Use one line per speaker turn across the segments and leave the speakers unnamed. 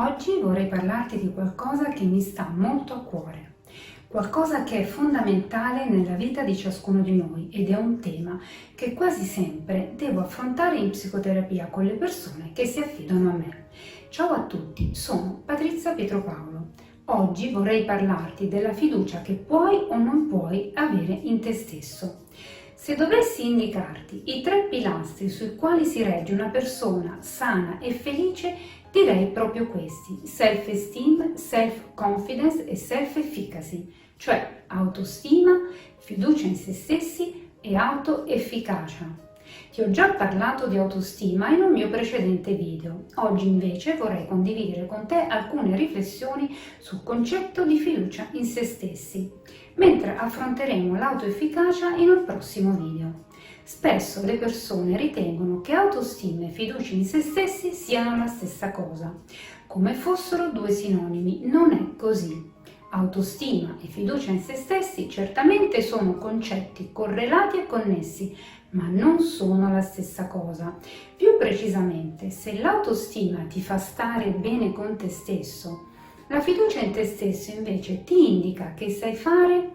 Oggi vorrei parlarti di qualcosa che mi sta molto a cuore, qualcosa che è fondamentale nella vita di ciascuno di noi ed è un tema che quasi sempre devo affrontare in psicoterapia con le persone che si affidano a me. Ciao a tutti, sono Patrizia Pietropaolo. Oggi vorrei parlarti della fiducia che puoi o non puoi avere in te stesso. Se dovessi indicarti i 3 pilastri sui quali si regge una persona sana e felice, direi proprio questi: self-esteem, self-confidence e self-efficacy, cioè autostima, fiducia in se stessi e autoefficacia. Ti ho già parlato di autostima in un mio precedente video. Oggi invece vorrei condividere con te alcune riflessioni sul concetto di fiducia in se stessi, mentre affronteremo l'autoefficacia in un prossimo video. Spesso le persone ritengono che autostima e fiducia in se stessi siano la stessa cosa, come fossero 2 sinonimi. Non è così. Autostima e fiducia in se stessi certamente sono concetti correlati e connessi, ma non sono la stessa cosa. Più precisamente, se l'autostima ti fa stare bene con te stesso, la fiducia in te stesso invece ti indica che sai fare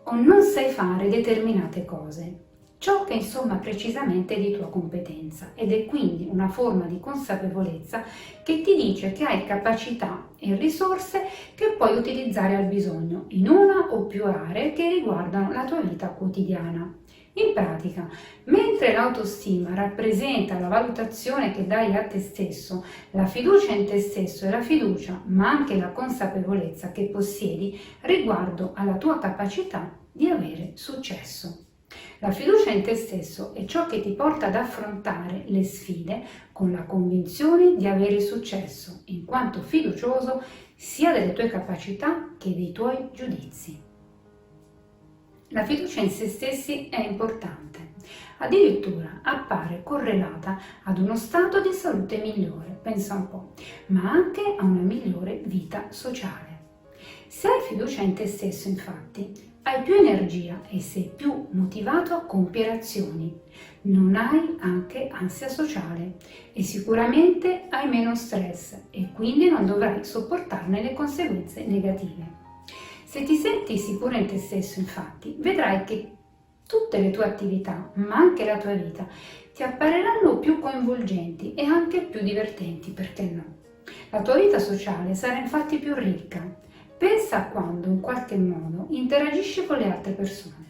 o non sai fare determinate cose. Ciò che insomma precisamente è di tua competenza, ed è quindi una forma di consapevolezza che ti dice che hai capacità e risorse che puoi utilizzare al bisogno in una o più aree che riguardano la tua vita quotidiana. In pratica, mentre l'autostima rappresenta la valutazione che dai a te stesso, la fiducia in te stesso è la fiducia, ma anche la consapevolezza che possiedi riguardo alla tua capacità di avere successo. La fiducia in te stesso è ciò che ti porta ad affrontare le sfide con la convinzione di avere successo, in quanto fiducioso sia delle tue capacità che dei tuoi giudizi. La fiducia in se stessi è importante, addirittura appare correlata ad uno stato di salute migliore, pensa un po', ma anche a una migliore vita sociale. Se hai fiducia in te stesso, infatti, hai più energia e sei più motivato a compiere azioni. Non hai anche ansia sociale e sicuramente hai meno stress e quindi non dovrai sopportarne le conseguenze negative. Se ti senti sicuro in te stesso, infatti, vedrai che tutte le tue attività, ma anche la tua vita, ti appariranno più coinvolgenti e anche più divertenti, perché no? La tua vita sociale sarà infatti più ricca. Pensa a quando, in qualche modo, interagisci con le altre persone.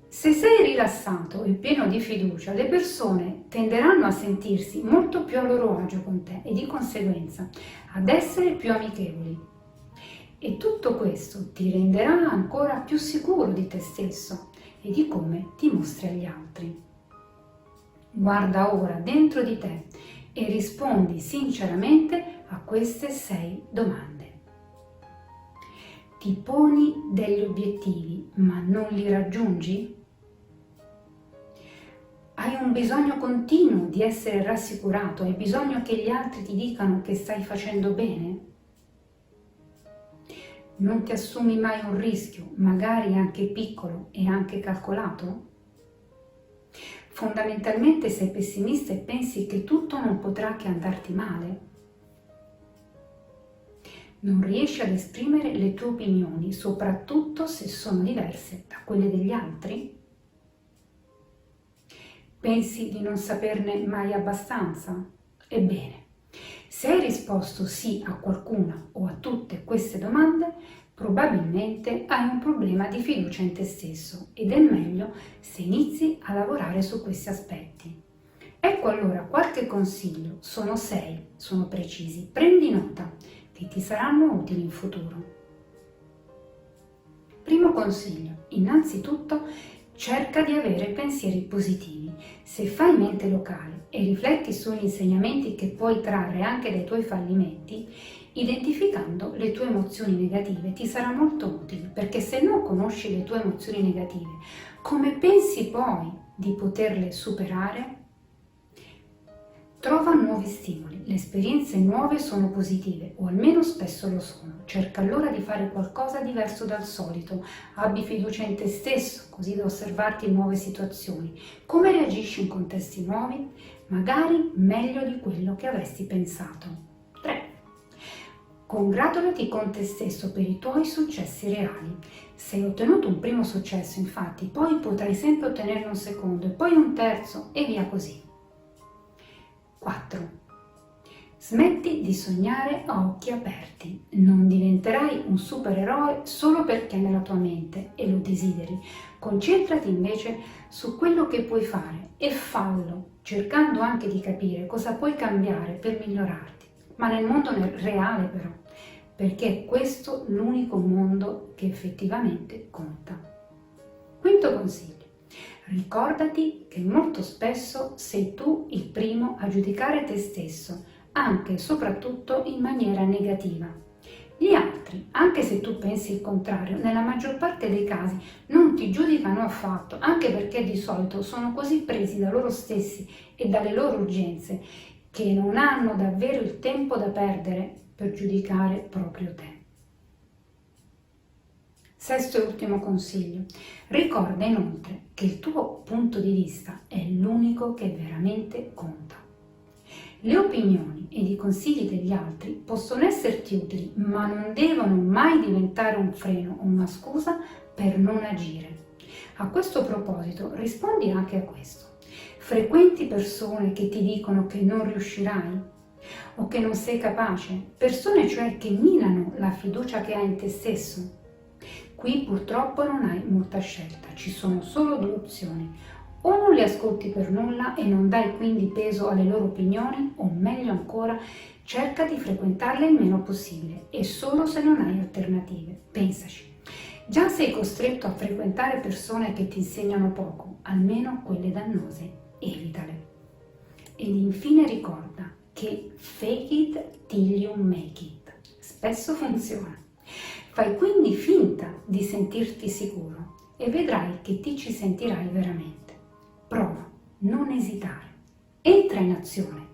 Se sei rilassato e pieno di fiducia, le persone tenderanno a sentirsi molto più a loro agio con te e di conseguenza ad essere più amichevoli. E tutto questo ti renderà ancora più sicuro di te stesso e di come ti mostri agli altri. Guarda ora dentro di te e rispondi sinceramente a queste 6 domande. Ti poni degli obiettivi, ma non li raggiungi? Hai un bisogno continuo di essere rassicurato? Hai bisogno che gli altri ti dicano che stai facendo bene? Non ti assumi mai un rischio, magari anche piccolo e anche calcolato? Fondamentalmente sei pessimista e pensi che tutto non potrà che andarti male? Non riesci ad esprimere le tue opinioni, soprattutto se sono diverse da quelle degli altri? Pensi di non saperne mai abbastanza? Ebbene, se hai risposto sì a qualcuna o a tutte queste domande, probabilmente hai un problema di fiducia in te stesso ed è meglio se inizi a lavorare su questi aspetti. Ecco allora qualche consiglio, sono 6, sono precisi, prendi nota che ti saranno utili in futuro. Primo consiglio, innanzitutto cerca di avere pensieri positivi. Se fai mente locale e rifletti sugli insegnamenti che puoi trarre anche dai tuoi fallimenti, identificando le tue emozioni negative ti sarà molto utile, perché se non conosci le tue emozioni negative, come pensi poi di poterle superare? Trova nuovi stimoli, le esperienze nuove sono positive, o almeno spesso lo sono. Cerca allora di fare qualcosa diverso dal solito, abbi fiducia in te stesso, così da osservarti in nuove situazioni. Come reagisci in contesti nuovi? Magari meglio di quello che avresti pensato. 3. Congratulati con te stesso per i tuoi successi reali. Se hai ottenuto un primo successo, infatti, poi potrai sempre ottenerne un secondo e poi un terzo e via così. 4. Smetti di sognare a occhi aperti. Non diventerai un supereroe solo perché è nella tua mente e lo desideri. Concentrati invece su quello che puoi fare e fallo, cercando anche di capire cosa puoi cambiare per migliorarti. Ma nel mondo reale però, perché è questo l'unico mondo che effettivamente conta. Quinto consiglio. Ricordati che molto spesso sei tu il primo a giudicare te stesso, anche e soprattutto in maniera negativa. Gli altri, anche se tu pensi il contrario, nella maggior parte dei casi non ti giudicano affatto, anche perché di solito sono così presi da loro stessi e dalle loro urgenze che non hanno davvero il tempo da perdere per giudicare proprio te. Sesto e ultimo consiglio. Ricorda inoltre che il tuo punto di vista è l'unico che veramente conta. Le opinioni ed i consigli degli altri possono esserti utili, ma non devono mai diventare un freno o una scusa per non agire. A questo proposito, rispondi anche a questo. Frequenti persone che ti dicono che non riuscirai o che non sei capace, persone cioè che minano la fiducia che hai in te stesso. Qui purtroppo non hai molta scelta, ci sono solo due opzioni. O non li ascolti per nulla e non dai quindi peso alle loro opinioni, o meglio ancora, cerca di frequentarle il meno possibile e solo se non hai alternative. Pensaci. Già sei costretto a frequentare persone che ti insegnano poco, almeno quelle dannose, evitale. Ed infine ricorda che fake it till you make it. Spesso funziona. Fai quindi finta di sentirti sicuro e vedrai che ti ci sentirai veramente. Prova, non esitare. Entra in azione.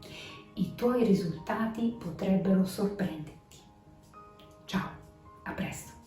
I tuoi risultati potrebbero sorprenderti. Ciao, a presto.